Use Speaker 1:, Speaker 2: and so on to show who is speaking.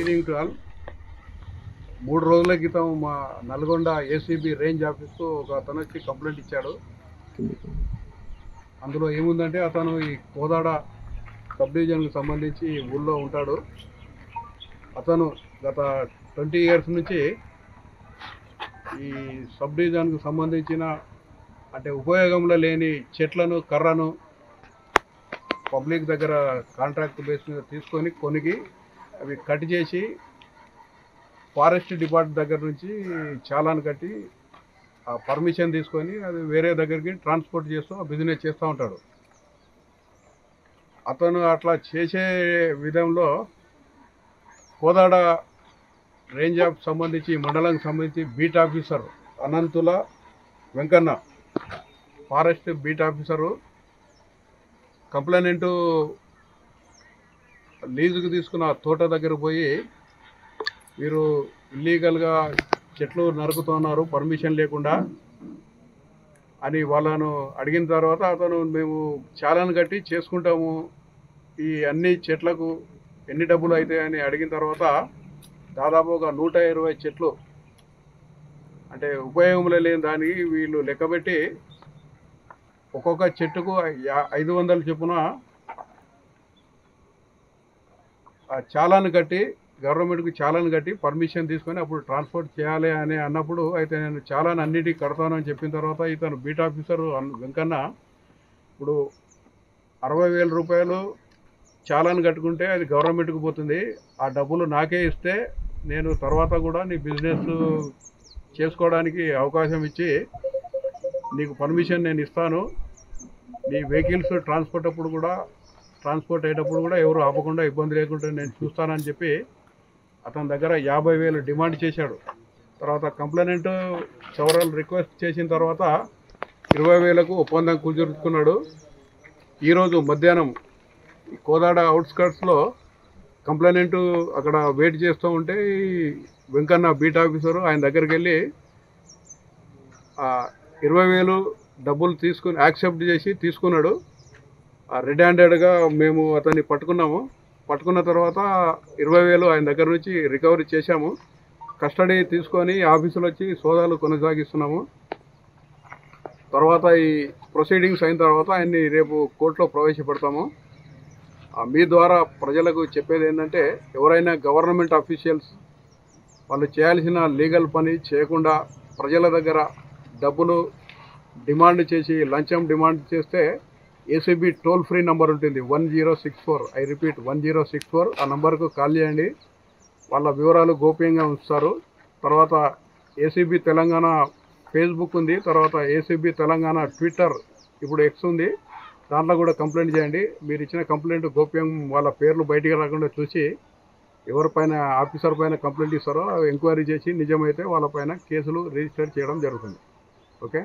Speaker 1: Proceeding to all. 3 రోజుల క్రితం మా నల్గొండ ఏసీబీ రేంజ్ ఆఫీస్కు ఒక అతను వచ్చి కంప్లైంట్ ఇచ్చాడు. అందులో ఏముందంటే అతను ఈ కోదాడ సబ్ డివిజన్కి సంబంధించి ఊళ్ళో ఉంటాడు. అతను గత 20 years నుంచి ఈ సబ్ డివిజన్కు సంబంధించిన అంటే ఉపయోగంలో లేని చెట్లను కర్రను పబ్లిక్ దగ్గర కాంట్రాక్ట్ బేస్ మీద తీసుకొని కొనికి అవి కట్ చేసి ఫారెస్ట్ డిపార్ట్మెంట్ దగ్గర నుంచి చాలాను కట్టి ఆ పర్మిషన్ తీసుకొని అది వేరే దగ్గరికి ట్రాన్స్పోర్ట్ చేస్తూ ఆ బిజినెస్ చేస్తూ ఉంటాడు. అతను అట్లా చేసే విధంలో కోదాడ రేంజ్ ఆఫ్ సంబంధించి మండలానికి సంబంధించి beat officer Anantula Venkanna, forest beat officer complaint లీజుకు తీసుకున్న తోట దగ్గర పోయి మీరు ఇల్లీగల్గా చెట్లు నరుకుతున్నారు పర్మిషన్ లేకుండా అని వాళ్ళను అడిగిన తర్వాత అతను మేము చాలాను కట్టి చేసుకుంటాము, ఈ అన్ని చెట్లకు ఎన్ని డబ్బులు అవుతాయని అడిగిన తర్వాత దాదాపు ఒక 120 చెట్లు అంటే ఉపయోగంలో లేని దానికి వీళ్ళు లెక్కబెట్టి ఒక్కొక్క చెట్టుకు 500 చొప్పున చాలాను కట్టి గవర్నమెంట్కి చాలాను కట్టి పర్మిషన్ తీసుకొని అప్పుడు ట్రాన్స్పోర్ట్ చేయాలి అని అన్నప్పుడు అయితే నేను చాలాను అన్నిటికీ కడతానని చెప్పిన తర్వాత ఇతను బీట్ ఆఫీసర్ వెంకన్న ఇప్పుడు 60,000 రూపాయలు చాలాను కట్టుకుంటే అది గవర్నమెంట్కి పోతుంది, ఆ డబ్బులు నాకే ఇస్తే నేను తర్వాత కూడా నీ బిజినెస్ చేసుకోవడానికి అవకాశం ఇచ్చి నీకు పర్మిషన్ నేను ఇస్తాను, నీ వెహికల్స్ ట్రాన్స్పోర్ట్ అయ్యేటప్పుడు కూడా ఎవరు ఆపకుండా ఇబ్బంది లేకుండా నేను చూస్తానని చెప్పి అతని దగ్గర 50,000 డిమాండ్ చేశాడు. తర్వాత కంప్లైంట్ సెవరల్ రిక్వెస్ట్ చేసిన తర్వాత 20,000కు ఒప్పందం కుదుర్చుకున్నాడు. ఈరోజు మధ్యాహ్నం కోదాడ అవుట్స్కర్ట్స్లో కంప్లైంట్ అక్కడ వెయిట్ చేస్తూ ఉంటే వెంకన్న బీట్ ఆఫీసరు ఆయన దగ్గరికి వెళ్ళి 20,000 డబ్బులు తీసుకుని యాక్సెప్ట్ చేసి తీసుకున్నాడు. రెడ్ హ్యాండెడ్గా మేము అతన్ని పట్టుకున్న తర్వాత 20,000 ఆయన దగ్గర నుంచి రికవరీ చేశాము. కస్టడీ తీసుకొని ఆఫీసులో వచ్చి సోదాలు కొనసాగిస్తున్నాము. తర్వాత ఈ ప్రొసీడింగ్స్ అయిన తర్వాత ఆయన్ని రేపు కోర్టులో ప్రవేశపెడతాము. మీ ద్వారా ప్రజలకు చెప్పేది ఏంటంటే ఎవరైనా గవర్నమెంట్ అఫీషియల్స్ వాళ్ళు చేయాల్సిన లీగల్ పని చేయకుండా ప్రజల దగ్గర డబ్బులు డిమాండ్ చేసి లంచం డిమాండ్ చేస్తే ఏసీబీ టోల్ ఫ్రీ నెంబర్ ఉంటుంది 1064, ఐ రిపీట్ 1064. ఆ నెంబర్కు కాల్ చేయండి, వాళ్ళ వివరాలు గోప్యంగా ఉంచుతారు. తర్వాత ఏసీబీ తెలంగాణ ఫేస్బుక్ ఉంది, తర్వాత ఏసీబీ తెలంగాణ ట్విట్టర్ ఇప్పుడు ఎక్స్ ఉంది, దాంట్లో కూడా కంప్లైంట్ చేయండి. మీరు ఇచ్చిన కంప్లైంట్ గోప్యం వాళ్ళ పేర్లు బయటికి రాకుండా చూసి ఎవరిపైన ఆఫీసర్ పైన కంప్లైంట్ ఇస్తారో ఎంక్వైరీ చేసి నిజమైతే వాళ్ళపైన కేసులు రిజిస్టర్ చేయడం జరుగుతుంది. ఓకే.